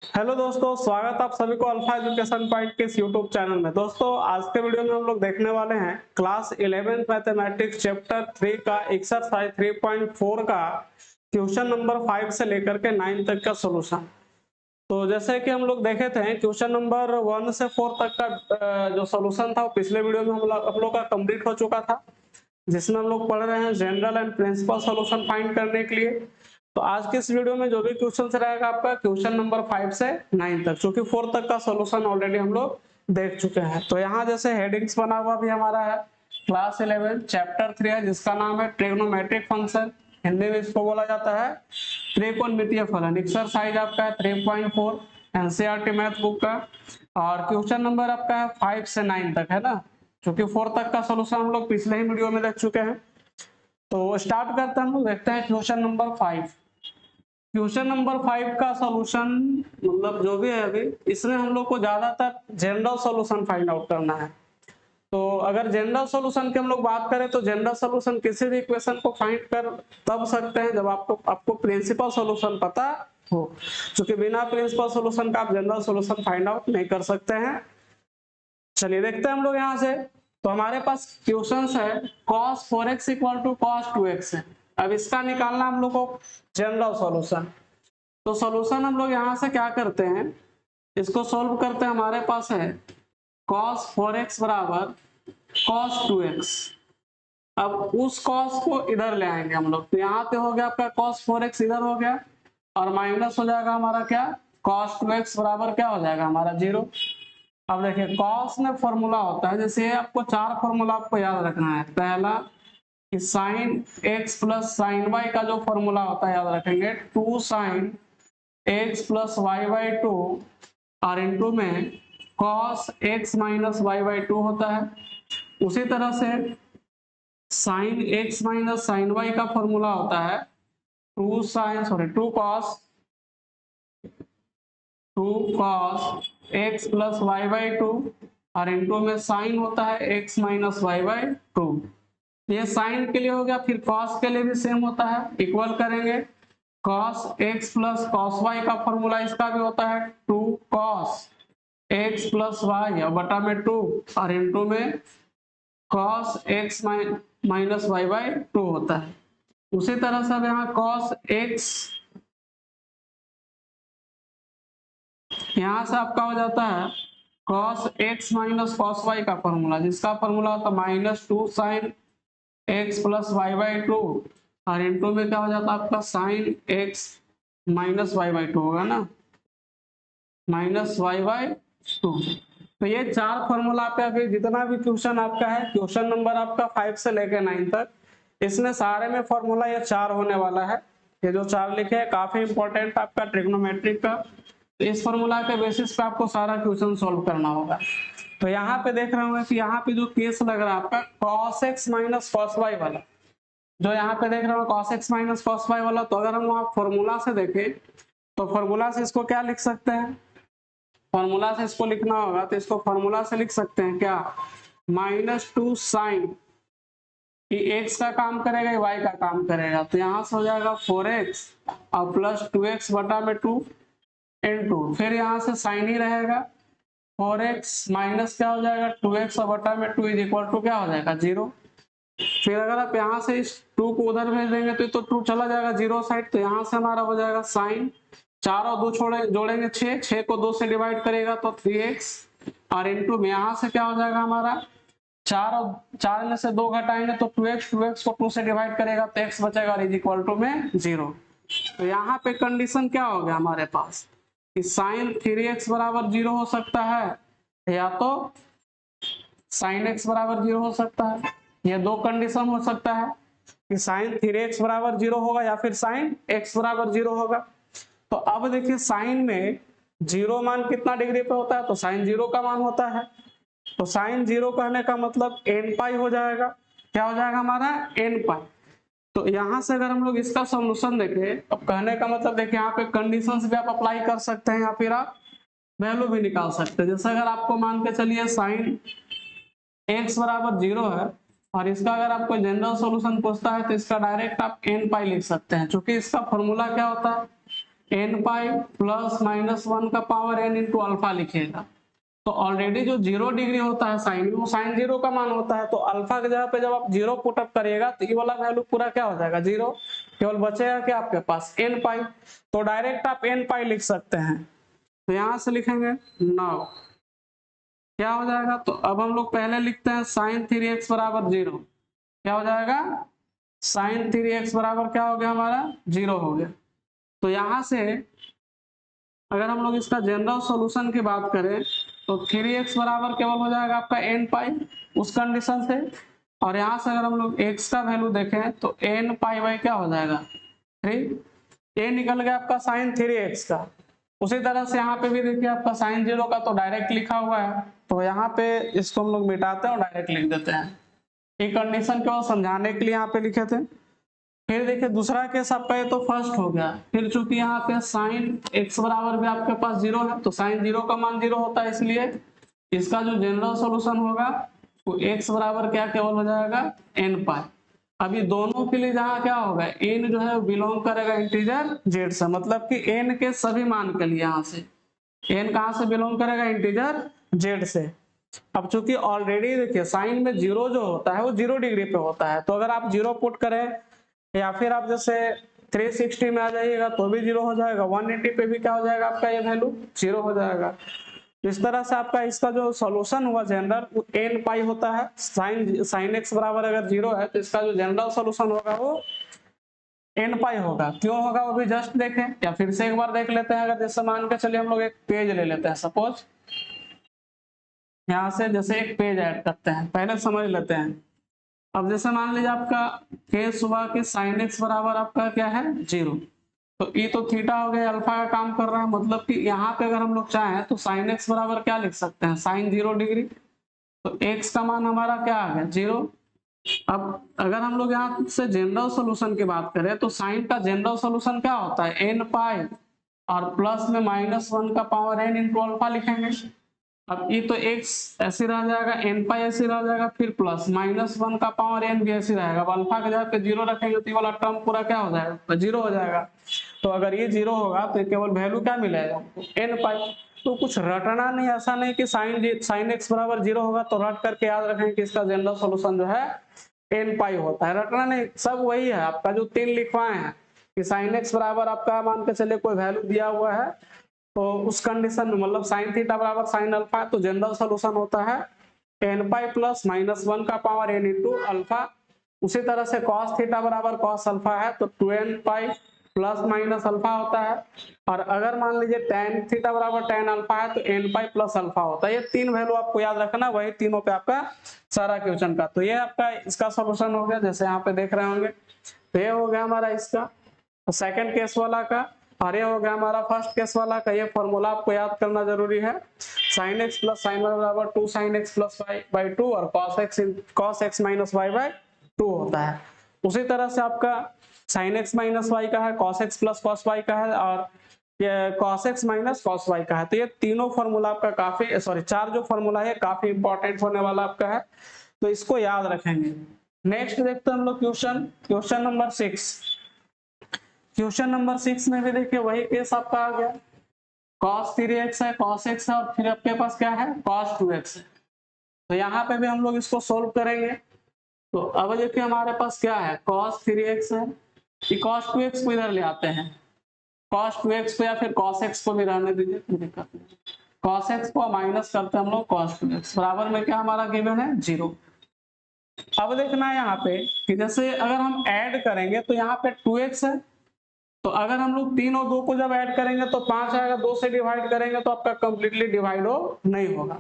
Hello दोस्तों, स्वागत आप सभी को अल्फा एजुकेशन पॉइंट के इस यूट्यूब चैनल में। दोस्तों, आज के वीडियो में हम लोग देखने वाले हैं क्लास 11th मैथमेटिक्स चैप्टर 3 का एक्सरसाइज 3.4 का क्वेश्चन नंबर 5 से लेकर के 9 तक का सॉल्यूशन। तो जैसे कि हम लोग देखे थे, क्वेश्चन नंबर 1 से 4 तक का जो सॉल्यूशन था वो पिछले वीडियो में हम लोग का कंप्लीट हो चुका था, जिसमें हम लोग पढ़ रहे हैं general and principal solution find करने के लिए। तो आज के इस वीडियो में जो भी क्वेश्चन रहेगा आपका क्वेश्चन नंबर 5 से 9 तक, क्योंकि 4 तक का सॉल्यूशन ऑलरेडी हम लोग देख चुके हैं। तो यहाँ जैसे हेडिंग्स बना हुआ भी हमारा है, क्लास 11 चैप्टर 3 है जिसका नाम है ट्रिग्नोमेट्रिक फंक्शन, हिंदी में इसको बोला जाता है त्रिकोणमितीय फलन। एक्सरसाइज आपका है 3.4 एनसीईआरटी मैथ बुक का, और क्वेश्चन नंबर आपका है 5 से 9 तक है ना, क्योंकि 4 तक का सॉल्यूशन हम लोग पिछले ही वीडियो में देख चुके हैं। तो स्टार्ट करते हैं, हम लोग देखते हैं क्वेश्चन नंबर 5। क्वेश्चन नंबर 5 का सॉल्यूशन मतलब जो भी है अभी, इसमें हम लोग को ज्यादातर जनरल सॉल्यूशन फाइंड आउट करना है। तो अगर जनरल सॉल्यूशन की हम लोग बात करें तो जनरल सॉल्यूशन किसी भी इक्वेशन को फाइंड कर तब सकते हैं जब आपको प्रिंसिपल सॉल्यूशन पता हो, क्योंकि बिना प्रिंसिपल सॉल्यूशन का आप जनरल सॉल्यूशन फाइंड आउट नहीं कर सकते हैं। चलिए देखते हैं हम लोग यहाँ से। तो हमारे पास क्वेश्चन है cos 4x equal to cos 2x है। अब इसका निकालना हम लोग को जनरल सॉल्यूशन। तो सॉल्यूशन हम लोग यहाँ से क्या करते हैं, इसको सोल्व करते हैं। हमारे पास है cos 4x बराबर cos 2x। अब उस cos को इधर ले आएंगे हम लोग, तो यहाँ पे हो गया आपका cos 4x इधर हो गया, और माइनस हो जाएगा हमारा क्या, cos 2x बराबर क्या हो जाएगा हमारा 0। अब देखिए cos में फॉर्मूला होता है, जैसे आपको 4 फॉर्मूला आपको याद रखना है। पहला कि sin x plus sin y का जो फॉर्मूला होता है याद रखेंगे, 2 sin x plus y by 2 और इंटू में cos x minus y by 2 होता है। उसी तरह से sin x minus sin y का फॉर्मूला होता है 2 cos x plus y by 2 और इंटू में साइन होता है x माइनस y बाई 2। ये साइन के लिए हो गया, फिर cos के लिए भी सेम होता है, इक्वल करेंगे cos x plus cos y का फॉर्मूला इसका भी होता है 2 cos x प्लस y और बटा में 2 और इंटू में cos x minus y by 2 होता है। उसी तरह से अब यहाँ cos x यहाँ से आपका हो जाता है cos x minus cos y का फॉर्मूला, जिसका फॉर्मूला होता है minus 2 sin x plus y by 2 और इंटू में क्या हो जाता है आपका sin x minus y by 2 होगा ना, माइनस y बाई 2। तो ये 4 फॉर्मूला पे अभी जितना भी क्वेश्चन आपका है, क्वेश्चन नंबर आपका 5 से लेकर 9 तक, इसमें सारे में फॉर्मूला ये 4 होने वाला है। ये जो 4 लिखे हैं काफी इंपॉर्टेंट आपका ट्रिग्नोमेट्रिक का, तो इस फॉर्मूला के बेसिस पे आपको सारा क्वेश्चन सॉल्व करना होगा। तो यहाँ पे देख रहे होंगे कि यहाँ पे जो केस लग रहा है आपका cos x minus cos y वाला, जो यहाँ पे देख रहे हो cos x minus cos y वाला, तो अगर हम वहाँ फॉर्मूला से देखें तो फॉर्मूला से इसको क्या लिख सकते हैं, फॉर्मूला से इसको लिखना होगा तो इसको फॉर्मूला से लिख सकते हैं क्या, -2 sin कि x का काम करेगा y का काम करेगा, तो यहाँ से हो जाएगा 4x और प्लस 2x बटा में 2 इंटू, फिर यहाँ से साइन ही रहेगा 4x माइनस क्या हो जाएगा 2x और बटा में 2 इज इक्वल टू क्या हो जाएगा 0। फिर अगर आप यहाँ से इस 2 को उधर भेज देंगे तो 2 चला जाएगा 0 साइड, तो यहाँ से हमारा हो जाएगा साइन 4 और 2 जोड़ेंगे 6 को 2 से डिवाइड करेगा तो 3x और इंटू में यहाँ से क्या हो जाएगा हमारा 4 और 4 में से 2 घटाएंगे तो 2x को 2 से डिवाइड करेगा तो x बचेगा और इज इक्वल टू में 0। तो यहाँ पे कंडीशन क्या हो गया हमारे पास कि साइन 3x बराबर 0 हो सकता है या तो साइन x बराबर 0 हो सकता है। ये दो कंडीशन हो सकता है कि साइन 3x बराबर 0 होगा या फिर साइन x बराबर 0 होगा। तो अब देखिए साइन में 0 मान कितना डिग्री पे होता है, तो साइन 0 का मान होता है, तो साइन 0 कहने का मतलब n पाई हो जाएगा। क्या हो जाएगा हमारा n पाई। तो यहां से अगर हम लोग इसका सॉल्यूशन देखें, अब कहने का मतलब देखिए यहाँ पे कंडीशंस भी आप अप्लाई कर सकते हैं या फिर आप वैल्यू भी निकाल सकते हैं। जैसे अगर आपको मान के चलिए साइन x बराबर 0 है और इसका अगर आपको जनरल सॉल्यूशन पूछता है तो इसका डायरेक्ट आप n पाई लिख सकते हैं, क्योंकि इसका फॉर्मूला क्या होता है एन पाई प्लस माइनस 1 का पावर एन इंटू अल्फा लिखिएगा। तो ऑलरेडी जो 0 डिग्री होता है साइन, वो साइन 0 का मान होता है, तो अल्फा की जगह पे जब आप 0 पुटअप करिएगा तो ये वाला वैल्यू पूरा क्या हो जाएगा 0, केवल बचेगा कि आपके पास एन पाई। तो डायरेक्ट आप एन पाई लिख सकते हैं। तो यहां से लिखेंगे 9, क्या हो जाएगा, तो अब हम लोग पहले लिखते हैं साइन 3x बराबर 0, क्या हो जाएगा साइन 3x बराबर क्या हो गया हमारा 0 हो गया। तो यहां से अगर हम लोग इसका जनरल सॉल्यूशन की बात करें तो 3x बराबर केवल हो जाएगा आपका एन पाई उस कंडीशन से, और यहां से अगर हम लोग x का वैल्यू देखें तो एन पाई बाई क्या हो जाएगा 3, ए निकल गया आपका साइन 3x का। उसी तरह से यहाँ पे भी देखिए आपका साइन 0 का तो डायरेक्ट लिखा हुआ है, तो यहाँ पे इसको हम लोग मिटाते हैं और डायरेक्ट लिख देते हैं। ये कंडीशन केवल समझाने के लिए यहाँ पे लिखे थे। फिर देखिए दूसरा केस आपका ये तो फर्स्ट हो गया। फिर चूंकि यहाँ पे साइन x बराबर भी आपके पास 0 है, तो साइन 0 का मान 0 होता है, इसलिए इसका जो जनरल सॉल्यूशन होगा वो x बराबर क्या केवल हो जाएगा n पाई। अभी दोनों के लिए जहाँ क्या होगा n जो है वो बिलोंग करेगा इंटीजर z से, मतलब कि n के सभी मान के लिए यहाँ से n कहाँ से बिलोंग करेगा इंटीजर z से। अब चूंकि ऑलरेडी देखिए साइन में 0 जो होता है वो 0 डिग्री पे होता है, तो अगर आप 0 पुट करें या फिर आप जैसे 360 में आ जाइएगा तो भी 0 हो जाएगा, 180 पे भी क्या हो जाएगा आपका ये वैल्यू 0 हो जाएगा। इस तरह से आपका इसका जो सॉल्यूशन हुआ जनरल वो एन पाई होता है। साइन एक्स बराबर अगर 0 है तो इसका जो जनरल सॉल्यूशन होगा वो एन पाई होगा। क्यों होगा वो भी जस्ट देखें, या फिर से एक बार देख लेते हैं। अगर जैसे मान के चलिए हम लोग एक पेज ले लेते हैं, सपोज यहाँ से जैसे एक पेज ऐड करते हैं, पहले समझ लेते हैं। अब जैसे मान लीजिए आपका केस हुआ कि साइन एक्स बराबर आपका क्या है 0, तो ई तो थीटा हो गया, अल्फा का काम कर रहा है, मतलब कि यहाँ पे अगर हम लोग चाहें तो साइन एक्स बराबर क्या लिख सकते हैं साइन 0 डिग्री, तो एक्स का मान हमारा क्या आ गया 0। अब अगर हम लोग यहाँ से जनरल सॉल्यूशन की बात करें तो साइन का जनरल सॉल्यूशन क्या होता है एन पाई और प्लस में -1 का पावर एन इंटू अल्फा लिखेंगे। अब ये तो x ऐसे रह जाएगा, एन पाई ऐसे रह जाएगा, फिर प्लस -1 का पावर एन भी ऐसे रहेगा। अब अल्फा के जगह पे 0 रखेंगे तो ये वाला टर्म पूरा क्या हो जाएगा तो 0 हो जाएगा। तो अगर ये 0 होगा तो केवल वैल्यू क्या मिलेगा एन पाई। तो कुछ रटना नहीं, ऐसा नहीं कि साइन एक्स बराबर 0 होगा तो रट करके याद रखें कि इसका जनरल सॉल्यूशन जो है एन पाई होता है, रटना नहीं, सब वही है आपका जो 3 लिखवाए हैं कि साइन एक्स बराबर आपका मान के चलिए कोई वैल्यू दिया हुआ है, तो उस कंडीशन में मतलब साइन थीटा बराबर साइन अल्फा, तो जनरल सॉल्यूशन होता है एन पाई प्लस -1 का पावर एन इंटू अल्फा। उसी तरह से कॉस थीटा बराबर कॉस अल्फा है तो 2n pi plus minus alpha होता है। और अगर मान लीजिए tan थीटा बराबर tan अल्फा है तो n पाई प्लस अल्फा होता है। ये 3 वैल्यू आपको याद रखना, वही तीनों पे आपका सारा क्वेश्चन का। तो ये आपका इसका सॉल्यूशन हो गया, जैसे यहाँ पे देख रहे होंगे। तो ये हो गया हमारा इसका सेकंड केस वाला का, और ये हो गया हमारा फर्स्ट केस वाला का। ये फॉर्मूला आपको याद करना जरूरी है, sin x plus sin y बराबर 2 sin x plus y by 2 और cos x minus y by 2 होता है। उसी तरह से आपका sin x माइनस y का है, cos x plus cos y का है, और ये cos x minus cos y का है। तो ये तीनों फॉर्मूला आपका काफी चार जो फॉर्मूला है काफी इंपॉर्टेंट होने वाला आपका है, तो इसको याद रखेंगे। नेक्स्ट देखते हैं हम लोग क्वेश्चन नंबर 6। क्वेश्चन नंबर 6 में भी देखिए वही केस आपका आ गया, cos 3x है, cos x है, और फिर आपके पास क्या है cos 2x है। तो यहाँ पे भी हम लोग इसको सोल्व करेंगे। तो अब देखिए हमारे पास क्या है cos 3x है, कि cos 2x को इधर ले आते हैं, cos 2x को या फिर cos x को भी रहने दीजिए, कोई दिक्कत नहीं। cos x को माइनस करते हैं हम लोग cos 2x बराबर में क्या हमारा गिवन है 0। अब देखना है यहाँ पे कि जैसे अगर हम ऐड करेंगे तो यहाँ पे 2x है, तो अगर हम लोग 3 और 2 को जब ऐड करेंगे तो 5 आएगा, 2 से डिवाइड करेंगे तो आपका कंप्लीटली डिवाइड हो नहीं होगा।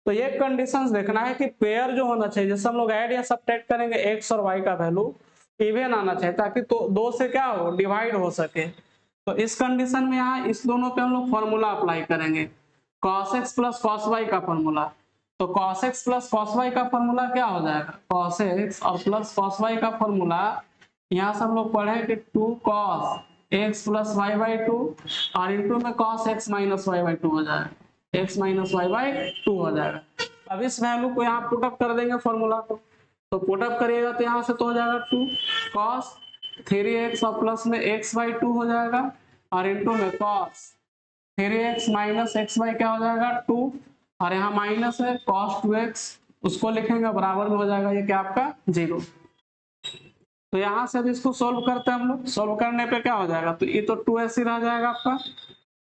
तो ये कंडीशंस देखना है कि पेयर जो होना चाहिए, जैसे हम लोग ऐड या सब्ट्रैक्ट करेंगे x और y का वैल्यू इवन आना चाहिए, ताकि तो 2 से क्या हो डिवाइड हो सके। तो इस कंडीशन में यहाँ इस दोनों पे हम लोग फॉर्मूला अप्लाई करेंगे, cos x plus cos y का फॉर्मूला। तो cos x plus cos y का फॉर्मूला क्या हो जाएगा, cos x और प्लस cos y का फॉर्मूला यहाँ से हम लोग पढ़े कि 2 cos x plus Y by 2 और इंटू में cos x minus Y by 2 हो जाएगा, x माइनस वाई बाई 2 हो जाएगा। अब इस वैल्यू को यहाँ पुटअप कर देंगे फॉर्मूला को, तो पुटअप करिएगा तो यहाँ से तो हो जाएगा 2 cos 3x और प्लस में x बाई 2 हो जाएगा, और इंटू में cos 3x minus x by क्या हो जाएगा 2, और यहाँ माइनस है cos 2x, उसको लिखेंगे बराबर में हो जाएगा ये क्या आपका 0। तो यहाँ से अब इसको सोल्व करते हैं हम लोग, सोल्व करने पे क्या हो जाएगा, तो ये तो 2 ऐसे रह जाएगा आपका।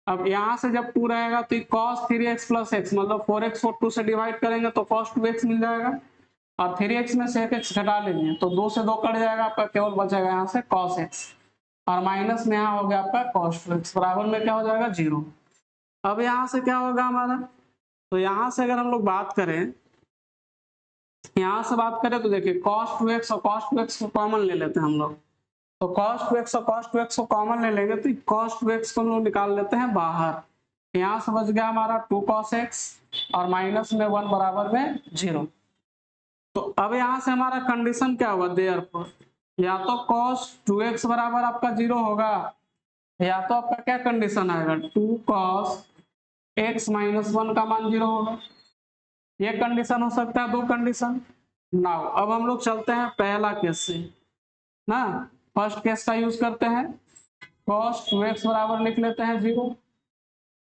अब यहाँ से जब 2 रहेगा तो cos 3x प्लस एक्स, मतलब 4x को 2 से डिवाइड करेंगे तो cos 2x मिल जाएगा, और 3x में से 1x घटा लेंगे तो 2 से 2 कट जाएगा आपका, केवल बचेगा यहाँ से cos x, और माइनस में यहाँ हो गया आपका cos 2x, बराबर में क्या हो जाएगा 0। अब यहाँ से क्या होगा हमारा, तो यहाँ से अगर हम लोग बात करें, यहाँ से बात करें तो देखिए cos 2x और cos 2x को कॉमन ले लेते हैं हम लोग, तो cos 2x और cos 2x को कॉमन ले लेंगे तो cos 2x को हम लोग निकाल लेते हैं बाहर, यहाँ से बच गया हमारा 2 cos x और माइनस में 1 बराबर में 0। तो अब यहाँ से हमारा कंडीशन क्या होगा, देयरफॉर या तो cos 2x बराबर आपका 0 होगा, या तो आपका क्या कंडीशन आएगा 2 cos x माइनस 1 का मान 0 होगा। ये कंडीशन हो सकता है, दो कंडीशन। नाउ अब हम लोग चलते हैं पहला केस से ना, फर्स्ट केस का यूज करते हैं, cos 2x बराबर लिख लेते हैं 0।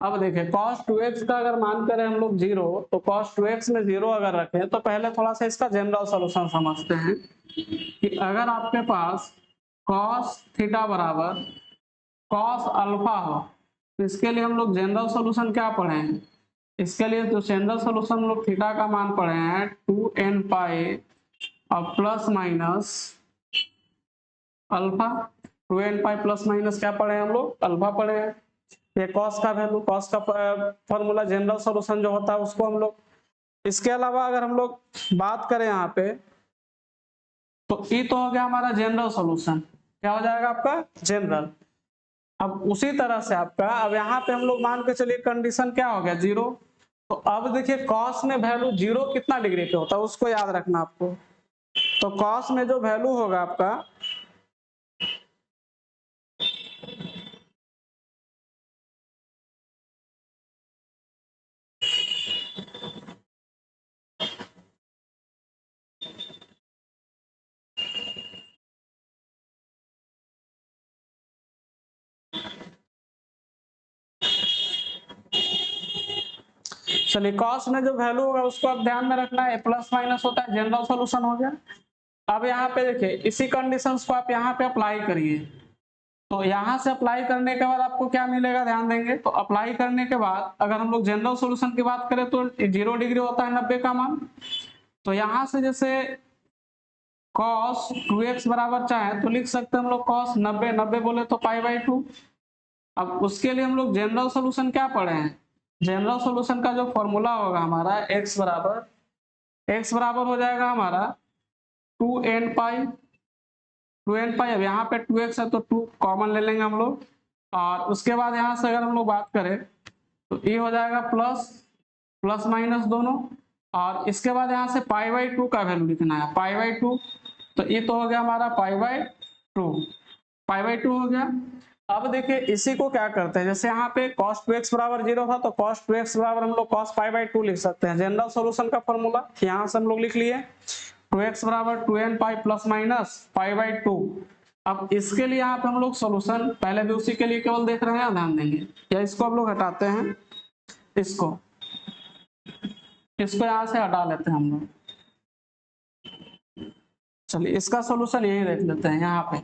अब देखिए cos 2x का अगर मान करें हम लोग 0, तो cos 2x में 0 अगर रखें तो पहले थोड़ा सा इसका जनरल सॉल्यूशन समझते हैं कि अगर आपके पास cos थीटा बराबर cos अल्फा हो तो इसके लिए हम लोग जनरल सॉल्यूशन क्या पढ़े हैं, इसके लिए जो जनरल सॉल्यूशन हम लोग थीटा का मान पढ़े हैं 2n पाई और plus minus alpha, 2n pi plus minus क्या पढ़े हैं हम लोग, अल्फा पढ़े हैं। ये कॉस का वैल्यू, कॉस का फॉर्मूला जनरल सॉल्यूशन जो होता है उसको हम लोग, इसके अलावा अगर हम लोग बात करें यहाँ पे तो ये तो हो गया हमारा जनरल सॉल्यूशन, क्या हो जाएगा आपका जनरल। अब उसी तरह से आपका अब यहाँ पे हम लोग मान के चलिए कंडीशन क्या हो गया 0, तो अब देखिए कॉस में वैल्यू 0 कितना डिग्री पे होता है उसको याद रखना आपको, तो कॉस में जो वैल्यू होगा आपका चलिए कॉस में जो वैल्यू होगा उसको आप ध्यान में रखना है, प्लस माइनस होता है, जनरल सॉल्यूशन हो गया। अब यहाँ पे देखिए इसी कंडीशंस को आप यहाँ पे अप्लाई करिए, तो यहाँ से अप्लाई करने के बाद आपको क्या मिलेगा ध्यान देंगे, तो अप्लाई करने के बाद अगर हम लोग जनरल सॉल्यूशन की बात करें तो 0 डिग्री होता है 90 का मान, तो यहाँ से जैसे cos 2x बराबर चाहे तो लिख सकते हैं हम लोग cos 90, 90 बोले तो π/2। अब उसके लिए हम लोग जनरल सॉल्यूशन क्या पढ़े हैं, जनरल सॉल्यूशन का जो फॉर्मूला होगा हमारा x बराबर हो जाएगा हमारा 2n पाई, 2n पाई, अब यहाँ पे 2x है तो 2 कॉमन ले लेंगे हम लोग, और उसके बाद यहाँ से अगर हम लोग बात करें तो ये हो जाएगा प्लस प्लस माइनस दोनों, और इसके बाद यहाँ से π/2 का वैल्यू लिखना है, π/2, तो ये तो हो गया हमारा π/2 हो गया। अब देखिए इसी को क्या करते हैं, जैसे यहाँ पे cos 2x बराबर 0 था तो cos 2x बराबर हम लोग cos π/2 लिख सकते हैं, जनरल सॉल्यूशन का फॉर्मूला यहाँ से हम लोग लिख लिए 2x बराबर 2n पाई प्लस माइनस π/2। अब इसके लिए यहाँ पे हम लोग सॉल्यूशन पहले भी उसी के लिए केवल देख रहे हैं, ध्यान देंगे, या इसको हम लोग हटाते हैं, इसको यहाँ से हटा लेते हैं हम लोग, चलिए इसका सॉल्यूशन यही देख लेते हैं यहाँ पे।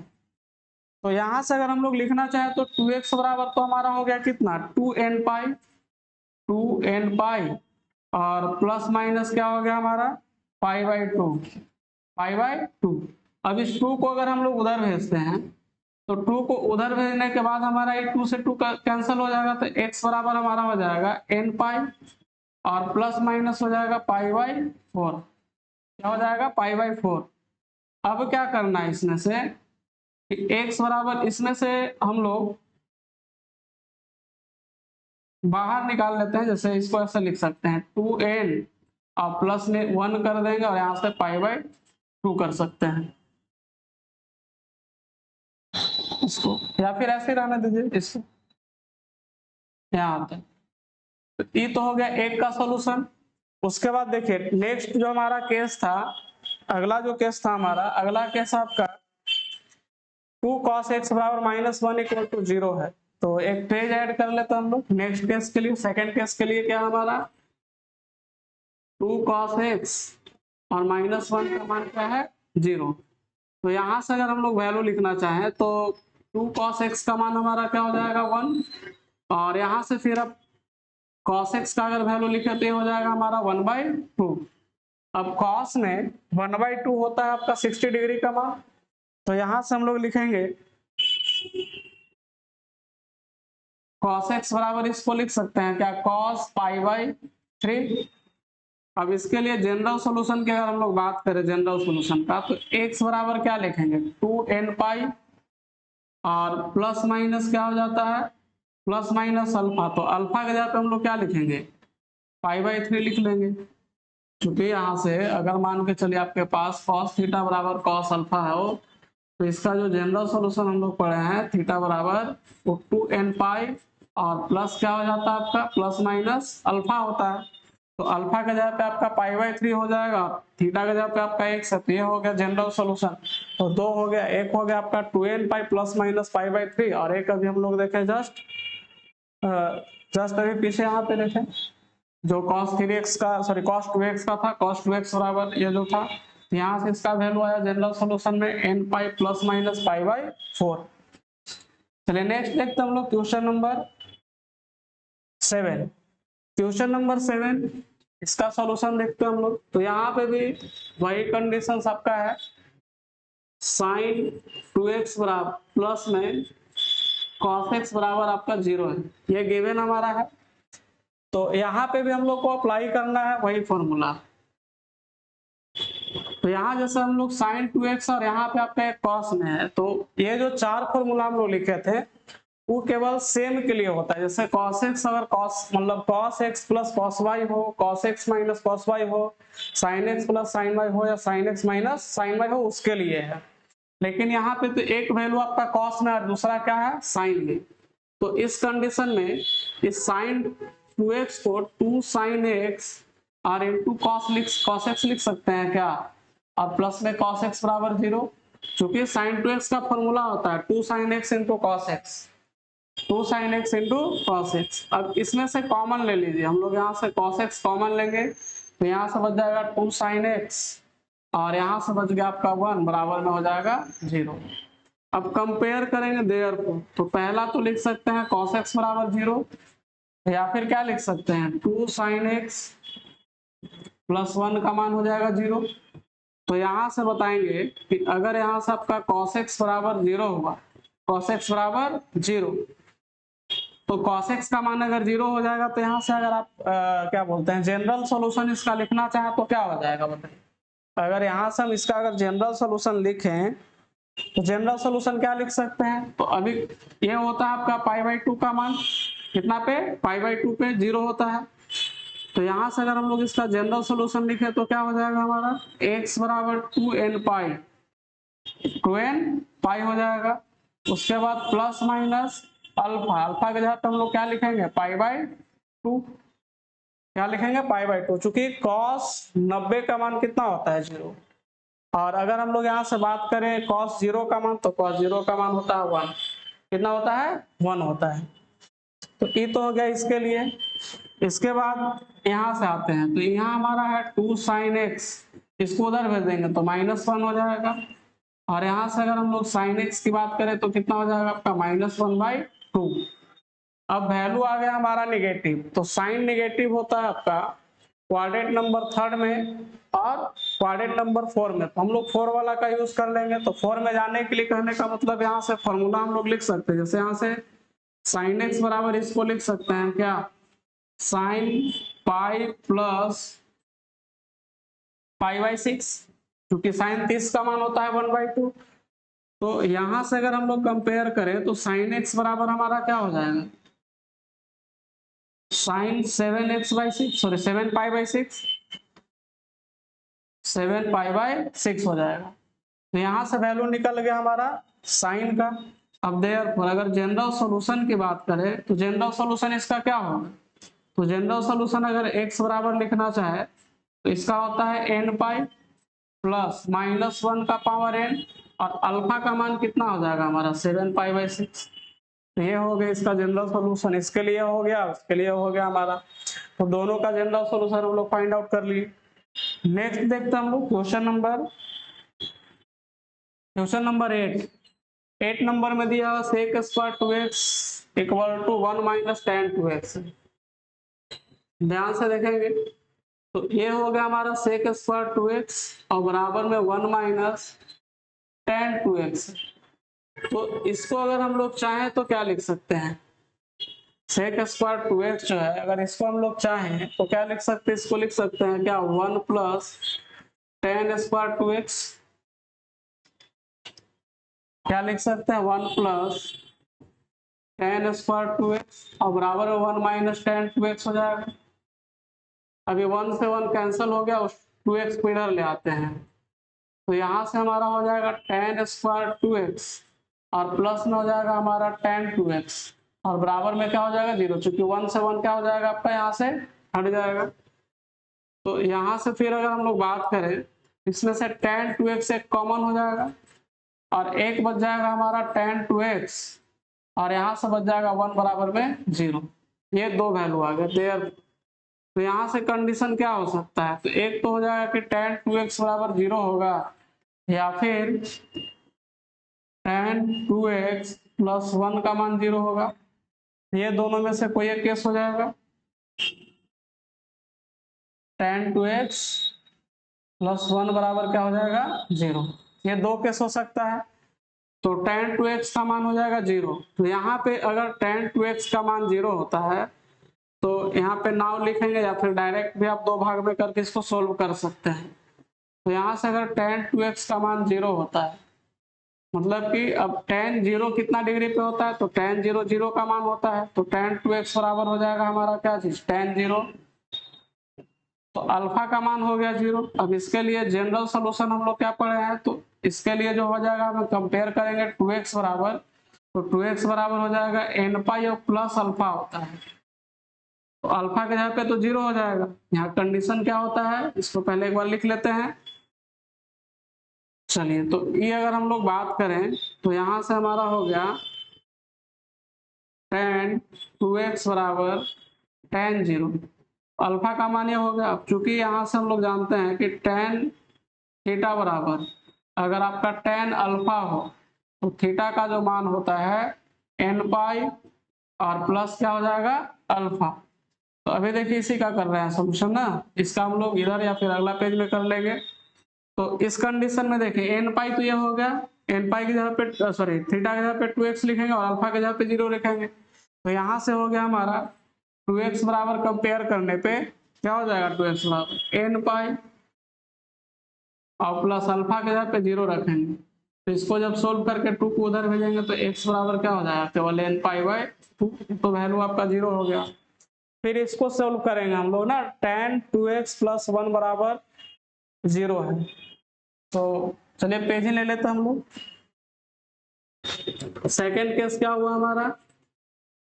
तो यहाँ से अगर हम लोग लिखना चाहे तो 2x बराबर तो हमारा हो गया कितना 2n पाई और प्लस माइनस क्या हो गया हमारा π/2। अब इस 2 को अगर हम लोग उधर भेजते हैं तो 2 को उधर भेजने के बाद हमारा ये 2 से 2 कैंसिल हो जाएगा, तो x बराबर हमारा हो जाएगा n पाई और प्लस माइनस हो जाएगा π/4, क्या हो जाएगा π/4। अब क्या करना है इसमें से, x बराबर इसमें से हम लोग बाहर निकाल लेते हैं, जैसे इसको ऐसे लिख सकते हैं 2n और प्लस में 1 कर देंगे और यहाँ से π/2 कर सकते हैं इसको, या फिर ऐसे रहने दीजिए इसको, यहाँ आता है। तो ये तो हो गया एक का सॉल्यूशन। उसके बाद देखिए नेक्स्ट जो हमारा केस था, अगला जो केस था हमारा, अगला केस आपका 2 cos x बराबर -1 = 0 है। तो एक पेज ऐड कर लेते हैं हम लोग नेक्स्ट केस के लिए। सेकंड केस के लिए क्या हमारा 2 cos x और -1 का मान क्या है 0। तो यहाँ से अगर हम लोग वैल्यू लिखना चाहें तो 2 cos x का मान हमारा क्या हो जाएगा 1, और यहाँ से फिर अब cos x का अगर वैल्यू लिखे तो ये हो जाएगा हमारा 1/2। अब cos में 1/2 होता है आपका 60 डिग्री का मान, तो यहाँ से हम लोग लिखेंगे cos x बराबर इसको लिख सकते हैं क्या cos π/3। अब इसके लिए जनरल सॉल्यूशन की अगर हम लोग बात करें जनरल सॉल्यूशन का, तो x बराबर क्या लिखेंगे 2n π, और प्लस माइनस क्या हो जाता है प्लस माइनस अल्फा। तो अल्फा के जगह पे हम लोग क्या लिखेंगे π/3 लिख लेंगे, क्योंकि यहाँ से अगर मान के चलिए आपके पास cos थीटा बराबर cos अल्फा है हो, तो इसका जो जनरल सॉल्यूशन हम लोग पढ़े हैं थीटा बराबर 2n π और प्लस क्या हो जाता है आपका प्लस माइनस अल्फा होता है। तो अल्फा के जगह पे आपका π/3 हो जाएगा, थीटा के जगह पे आपका x है, तो ये हो गया जनरल सॉल्यूशन। तो दो हो गया, एक हो गया आपका 2n π प्लस माइनस π/3, और एक अभी हम लोग देखें जस्ट अभी पीछे यहाँ पे देखें जो cos 3x का सॉरी cos 2x का था, cos 2x बराबर ये जो था, यहाँ से इसका वैल्यू आया जनरल सॉल्यूशन में n π प्लस माइनस π/4। चलिए नेक्स्ट देखते हैं हम लोग क्वेश्चन नंबर 7। क्वेश्चन नंबर 7 इसका सॉल्यूशन देखते हैं हम लोग। तो यहाँ पे भी वही कंडीशन आपका है, sin 2x बराबर प्लस में cos x बराबर आपका 0 है, ये गिवन हमारा है। तो यहाँ पे भी हम लोग को अप्लाई करना है वही फॉर्मूला। तो यहाँ जैसे हम लोग sin 2x और यहाँ पे आपका एक cos में है, तो ये जो चार फॉर्मूला हम लोग लिखे थे वो केवल सेम के लिए होता है। जैसे cos x अगर cos मतलब cos x plus cos y हो, cos x minus cos y हो, sin x plus sin y हो, या sin x minus sin y हो, उसके लिए है। लेकिन यहाँ पे तो एक वैल्यू आपका cos में और दूसरा क्या है sin में। तो इस कंडीशन में इस sin 2x को 2 sin x और इंटू cos x लिख सकते हैं क्या, और प्लस में cos x बराबर 0, क्योंकि sin 2x का फॉर्मूला होता है 2 sin x into cos x, 2 sin x into cos x। अब इसमें से कॉमन ले लीजिए, हम लोग यहाँ से cos x कॉमन लेंगे, तो यहाँ से बच जाएगा 2 sin x और यहाँ से बच गया आपका 1 बराबर में हो जाएगा 0। अब कंपेयर करेंगे देयरफॉर, तो पहला तो लिख सकते हैं cos x बराबर 0, या फिर क्या लिख सकते हैं 2 sin x प्लस 1 का मान हो जाएगा 0। तो यहाँ से बताएंगे कि अगर यहाँ से आपका cos x बराबर 0 होगा, cos x बराबर 0, तो cos x का मान अगर 0 हो जाएगा, तो यहाँ से अगर आप क्या बोलते हैं जनरल सॉल्यूशन इसका लिखना चाहें तो क्या हो जाएगा बताइए। अगर यहाँ से हम इसका अगर जनरल सॉल्यूशन लिखें तो जनरल सॉल्यूशन क्या लिख सकते हैं, तो अभी ये होता है आपका π/2 का मान कितना पे π/2 पे 0 होता है। तो यहाँ से अगर हम लोग इसका जनरल सॉल्यूशन लिखे तो क्या हो जाएगा हमारा x बराबर 2n π हो जाएगा। उसके बाद प्लस माइनस अल्फा, अल्फा के जगह पे हम लोग क्या लिखेंगे π/2, क्या लिखेंगे π/2, चूंकि cos 90 का मान कितना होता है 0, और अगर हम लोग यहाँ से बात करें cos 0 का मान, तो cos 0 का मान होता है 1, कितना होता है 1 होता है। तो ये तो हो गया इसके लिए। इसके बाद यहाँ से आते हैं, तो यहाँ हमारा है 2 sin x, इसको उधर भेज देंगे तो -1 हो जाएगा, और यहाँ से अगर हम लोग sin x की बात करें तो कितना हो जाएगा आपका -1/2। अब वैल्यू आ गया हमारा निगेटिव, तो साइन निगेटिव होता है आपका क्वाड्रेंट नंबर 3 में और क्वाड्रेंट नंबर 4 में, तो हम लोग 4 वाला का यूज कर लेंगे। तो 4 में जाने के लिए कहने का मतलब यहाँ से फॉर्मूला हम लोग लिख सकते हैं, जैसे यहाँ से sin x बराबर इसको लिख सकते हैं क्या sin π प्लस π/6, क्योंकि sin 30 का मान होता है 1/2। तो यहां से अगर हम लोग कंपेयर करें तो sin x बराबर हमारा क्या हो जाएगा sin 7x/6 सॉरी 7π/6, 7π/6 हो जाएगा। तो यहां से वैल्यू निकल गया हमारा साइन का। अब देयरफॉर अगर जनरल सॉल्यूशन की बात करें तो जनरल सॉल्यूशन इसका क्या होगा, तो जनरल सॉल्यूशन अगर x बराबर लिखना चाहे तो इसका होता है n π प्लस -1 का पावर n, और अल्फा का मान कितना हो जाएगा हमारा 7π/6। तो ये हो गया इसका जनरल सॉल्यूशन, इसके लिए हो गया, उसके लिए हो गया हमारा। तो दोनों का जनरल सॉल्यूशन हम लोग फाइंड आउट कर लिए। नेक्स्ट देखते हैं हम लोग क्वेश्चन नंबर 8 नंबर में दिया sec square 2x equal to 1 minus tan 2x। ध्यान से देखेंगे तो ये हो गया हमारा सेक स्क्वायर 2x और बराबर में 1 माइनस tan 2x। तो इसको अगर हम लोग चाहें तो क्या लिख सकते हैं, सेक स्क्वायर 2x जो है अगर इसको हम लोग चाहें तो क्या लिख सकते हैं, इसको लिख सकते हैं क्या 1 प्लस tan स्क्वायर 2x। क्या लिख सकते हैं 1 प्लस tan स्क्वायर 2x और बराबर में 1 माइनस tan 2x हो जाएगा। अभी 1 से 1 कैंसिल हो गया, उस 2x को इधर ले आते हैं तो यहाँ से हमारा हो जाएगा tan स्क्वायर 2x और प्लस में हो जाएगा हमारा tan 2x और बराबर में क्या हो जाएगा 0, चूंकि 1 से 1 क्या हो जाएगा आपका यहाँ से हट जाएगा। तो यहाँ से फिर अगर हम लोग बात करें इसमें से tan 2x एक कॉमन हो जाएगा और एक बच जाएगा हमारा tan 2x और यहाँ से बच जाएगा 1 बराबर में 0। ये दो वैल्यू आ गए देयर। तो यहाँ से कंडीशन क्या हो सकता है, तो एक तो हो जाएगा कि tan 2x बराबर 0 होगा या फिर tan 2x प्लस 1 का मान 0 होगा। ये दोनों में से कोई एक केस हो जाएगा। tan 2x प्लस 1 बराबर क्या हो जाएगा 0। ये दो केस हो सकता है। तो tan 2x का मान हो जाएगा 0। तो यहाँ पे अगर tan 2x का मान 0 होता है तो यहाँ पे नाउ लिखेंगे या फिर डायरेक्ट भी आप दो भाग में करके इसको सोल्व कर सकते हैं। तो यहाँ से अगर tan 2x का मान 0 होता है मतलब कि अब tan 0 कितना डिग्री पे होता है, तो tan 0 0 का मान होता है। तो tan 2x बराबर हो जाएगा हमारा क्या चीज tan 0। तो अल्फा का मान हो गया 0। अब इसके लिए जनरल सोल्यूशन हम लोग क्या पढ़े हैं, तो इसके लिए जो हो जाएगा हम कंपेयर करेंगे 2x बराबर, तो 2x बराबर हो जाएगा n पाई और प्लस अल्फा होता है। तो अल्फा के जगह पे तो 0 हो जाएगा। यहाँ कंडीशन क्या होता है इसको पहले एक बार लिख लेते हैं। चलिए तो ये अगर हम लोग बात करें तो यहाँ से हमारा हो गया tan 2x बराबर tan 0। अल्फा का मान ये हो गया। अब चूंकि यहाँ से हम लोग जानते हैं कि tan थीटा बराबर अगर आपका tan अल्फा हो तो थीटा का जो मान होता है n पाई और प्लस क्या हो जाएगा अल्फा। तो अभी देखिए इसी का कर रहे हैं सॉल्यूशन ना, इसका हम लोग इधर या फिर अगला पेज में कर लेंगे। तो इस कंडीशन में देखिए n पाई तो ये हो गया, n पाई की जगह पे सॉरी थीटा की जगह पे 2x लिखेंगे और अल्फा की जगह पे 0 लिखेंगे। तो यहाँ से हो गया हमारा 2x बराबर कंपेयर करने पे क्या हो जाएगा 2x बराबर n पाई और प्लस अल्फा की जगह पे 0 रखेंगे। तो इसको जब सोल्व करके 2 को उधर भेजेंगे तो x बराबर क्या हो जाएगा केवल n पाई बाई 2। तो वैल्यू आपका 0 हो गया। फिर इसको सोल्व करेंगे हम लोग ना, tan 2x प्लस 1 बराबर 0 है। तो चलिए पेज ही ले लेते हैं हम लोग। सेकेंड केस क्या हुआ हमारा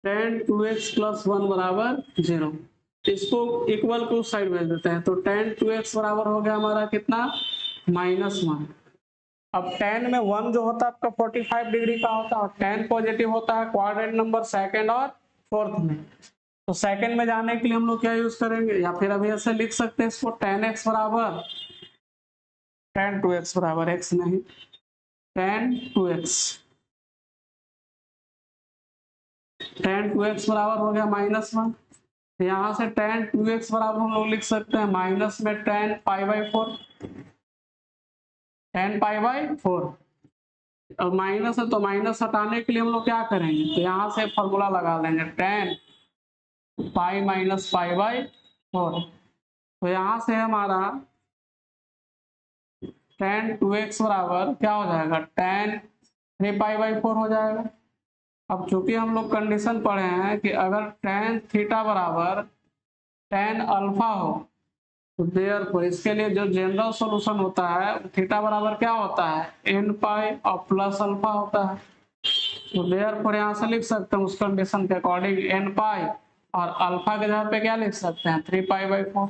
tan 2x प्लस 1 बराबर 0। इसको इक्वल को उस साइड भेज देते हैं। तो tan 2x बराबर हो गया हमारा कितना -1। अब tan में 1 जो होता है आपका 45 डिग्री का होता है और tan पॉजिटिव होता है क्वाड्रेंट नंबर सेकंड और फोर्थ में। तो सेकंड में जाने के लिए हम लोग क्या यूज करेंगे, या फिर अभी ऐसे लिख सकते हैं इसको tan x बराबर tan 2x बराबर x नहीं tan 2x बराबर हो गया -1। यहाँ से tan 2x बराबर हम लोग लिख सकते हैं माइनस में tan पाई बाई 4। अब माइनस है तो माइनस हटाने के लिए हम लोग क्या करेंगे, तो यहाँ से फॉर्मूला लगा लेंगे tan pi minus pi by 4। तो यहाँ से हमारा tan 2x बराबर क्या हो जाएगा tan 3 पाई बाई 4 हो जाएगा। अब चूंकि हम लोग कंडीशन पढ़े हैं कि अगर tan थीटा बराबर tan अल्फा हो तो देयरफॉर इसके लिए जो जनरल सॉल्यूशन होता है थीटा बराबर क्या होता है n पाई और प्लस अल्फा होता है। तो देयरफॉर यहाँ से लिख सकते हैं उस कंडीशन के अकॉर्डिंग n पाई और अल्फा के जगह पे क्या लिख सकते हैं 3 पाई बाई 4।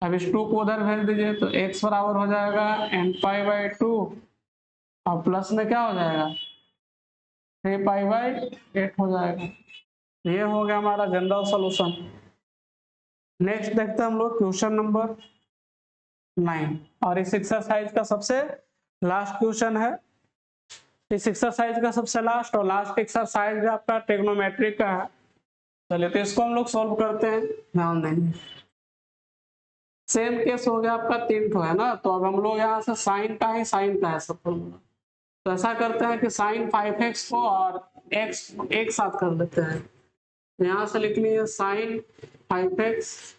अब इस 2 को उधर भेज दीजिए तो x बराबर हो जाएगा n पाई बाई 2 और प्लस में क्या हो जाएगा 3π/8 हो जाएगा। ये हो गया हमारा जनरल सॉल्यूशन। नेक्स्ट देखते हैं हम लोग क्वेश्चन नंबर 9 और इस एक्सरसाइज का सबसे लास्ट क्वेश्चन है। इस एक्सरसाइज का सबसे लास्ट और लास्ट एक्सरसाइज आपका ट्रिग्नोमेट्री का है। चलिए तो इसको हम लोग सॉल्व करते हैं। ध्यान देंगे, सेम केस हो गया आपका 3 ठो है ना, तो अब हम लोग यहाँ से साइन का है सब फॉर्मूला। तो ऐसा करते हैं कि साइन 5x को और x एक साथ कर लेते हैं। यहाँ से लिख लिए साइन 5x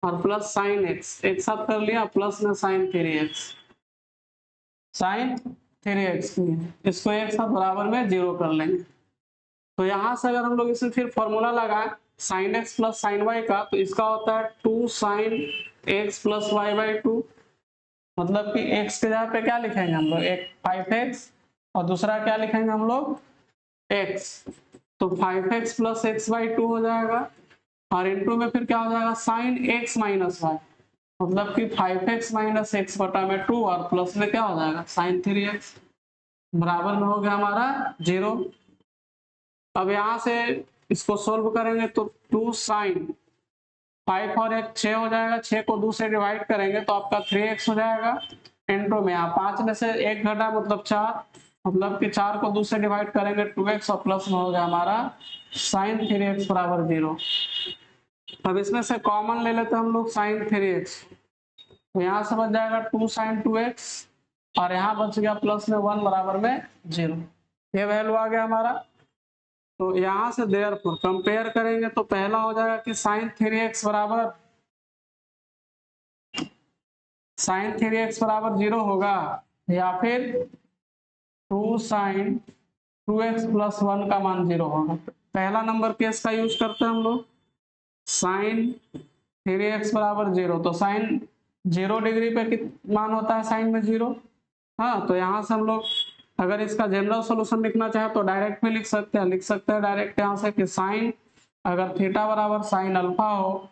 और प्लस साइन x एक साथ कर लिया, प्लस में साइन 3x, साइन 3x इसको एक साथ बराबर में 0 कर लेंगे। तो यहाँ से अगर हम लोग इसे फिर फॉर्मूला लगाएं sine x plus sine y का, तो इसका होता है 2 साइन x प्लस y/2। मतलब कि x के जगह पे क्या लिखेंगे हम लोग, एक 5x और दूसरा क्या लिखेंगे हम लोग x, तो 5x प्लस x/2 हो जाएगा। और इनटू में फिर क्या हो जाएगा साइन x माइनस y, मतलब कि 5x माइनस x बटा में 2 और प्लस में क्या हो जाएगा साइन 3x, बराबर में हो गया हमारा 0। अब यहाँ से इसको सोल्व करेंगे तो 2 साइन 5 और 1 6 हो जाएगा, 6 को 2 से डिवाइड करेंगे तो आपका 3x हो जाएगा। इंटू में यहाँ 5 में से 1 घटा मतलब 4, मतलब कि 4 को 2 से डिवाइड करेंगे 2x और प्लस में हो गया हमारा साइन 3x बराबर 0। अब इसमें से कॉमन ले लेते हैं हम लोग साइन 3x, तो यहाँ से बच जाएगा 2 साइन 2x और यहाँ बच गया प्लस में 1 बराबर में 0। ये वैल्यू आ गया हमारा। तो यहाँ से देयरफॉर कंपेयर करेंगे तो पहला हो जाएगा कि साइन 3x बराबर 0 होगा, या फिर 2 साइन 2x प्लस 1 का मान 0 होगा। पहला नंबर केस का यूज करते हैं हम लोग, साइन 3x बराबर 0, तो साइन 0 डिग्री पे मान होता है साइन में 0। हाँ, तो यहाँ से हम लोग अगर इसका जनरल सॉल्यूशन लिखना चाहे तो डायरेक्ट भी लिख सकते हैं डायरेक्ट यहाँ से कि साइन अगर थीटा बराबर साइन अल्फा हो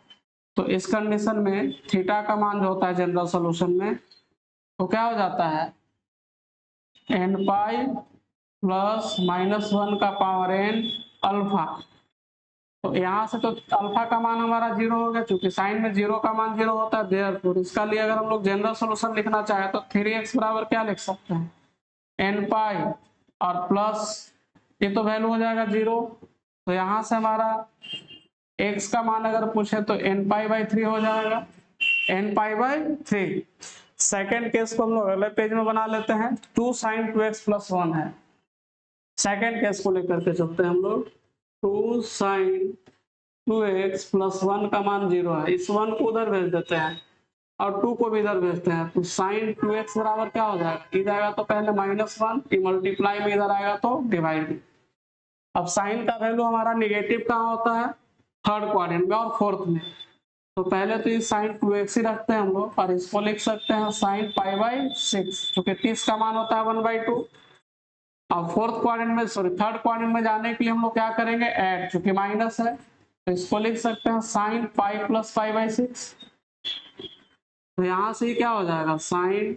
तो इस कंडीशन में थीटा का मान जो होता है जनरल सॉल्यूशन में तो क्या हो जाता है n पाई प्लस -1 का पावर n अल्फा। तो यहाँ से तो अल्फा का मान हमारा 0 हो गया, क्योंकि साइन में 0 का मान 0 होता है। देयरफॉर इसका लिए अगर हम लोग जनरल सॉल्यूशन लिखना चाहे तो 3x बराबर क्या लिख सकते हैं n पाई और प्लस ये तो वैल्यू हो जाएगा 0। तो यहाँ से हमारा x का मान अगर पूछे तो n पाई/3 हो जाएगा, n पाई/3। सेकेंड केस को हम लोग अगले पेज में बना लेते हैं। 2 साइन 2x प्लस 1 है, सेकेंड केस को लेकर के चलते हैं हम लोग। 2 साइन 2x प्लस 1 का मान 0 है, इस 1 को उधर भेज देते हैं और 2 को भी इधर भेजते हैं, तो साइन 2x बराबर क्या हो जाएगा, इधर आएगा तो पहले -1 मल्टीप्लाई में इधर आएगा तो डिवाइड। अब साइन का वैल्यू हमारा नेगेटिव कहाँ होता है, थर्ड क्वाड्रेंट में और फोर्थ में। तो पहले तो ये साइन 2x ही रखते हैं हम लोग और इसको लिख सकते हैं साइन पाई/6, क्योंकि 30 का मान होता है 1/2। अब फोर्थ क्वाड्रेंट में थर्ड क्वाड्रेंट में जाने के लिए हम लोग क्या करेंगे ऐड, क्योंकि माइनस है तो इसको लिख सकते हैं साइन पाई प्लस पाई/6। तो यहाँ से क्या हो जाएगा साइन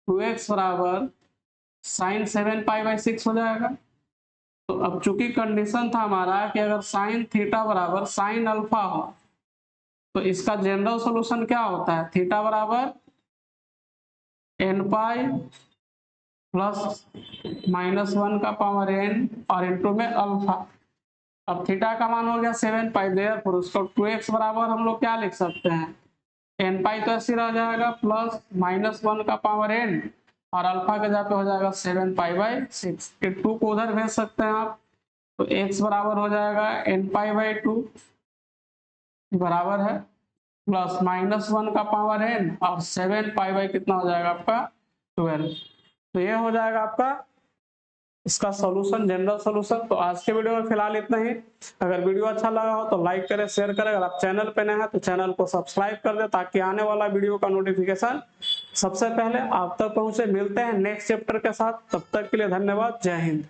2x बराबर साइन 7 पाई/6 हो जाएगा। तो अब चूंकि कंडीशन था हमारा कि अगर साइन थीटा बराबर साइन अल्फा हो तो इसका जनरल सॉल्यूशन क्या होता है, थीटा बराबर n पाई प्लस -1 का पावर n और इंटू में अल्फा। अब थीटा का मान हो गया 7 पाई, देयरफॉर उसको 2x बराबर हम लोग क्या लिख सकते हैं n पाई तो ऐसे रह जाएगा प्लस -1 का पावर n और अल्फा के जगह पे हो जाएगा 7 पाई/6। 2 को उधर भेज सकते हैं आप, तो x बराबर हो जाएगा n पाई/2 बराबर है प्लस -1 का पावर n और 7 पाई कितना हो जाएगा आपका 12। तो ये हो जाएगा आपका इसका सॉल्यूशन, जनरल सॉल्यूशन। तो आज के वीडियो में फिलहाल इतना ही। अगर वीडियो अच्छा लगा हो तो लाइक करें, शेयर करें। अगर आप चैनल पे नए हैं तो चैनल को सब्सक्राइब कर दें ताकि आने वाला वीडियो का नोटिफिकेशन सबसे पहले आप तक पहुंचे। मिलते हैं नेक्स्ट चैप्टर के साथ, तब तक के लिए धन्यवाद। जय हिंद।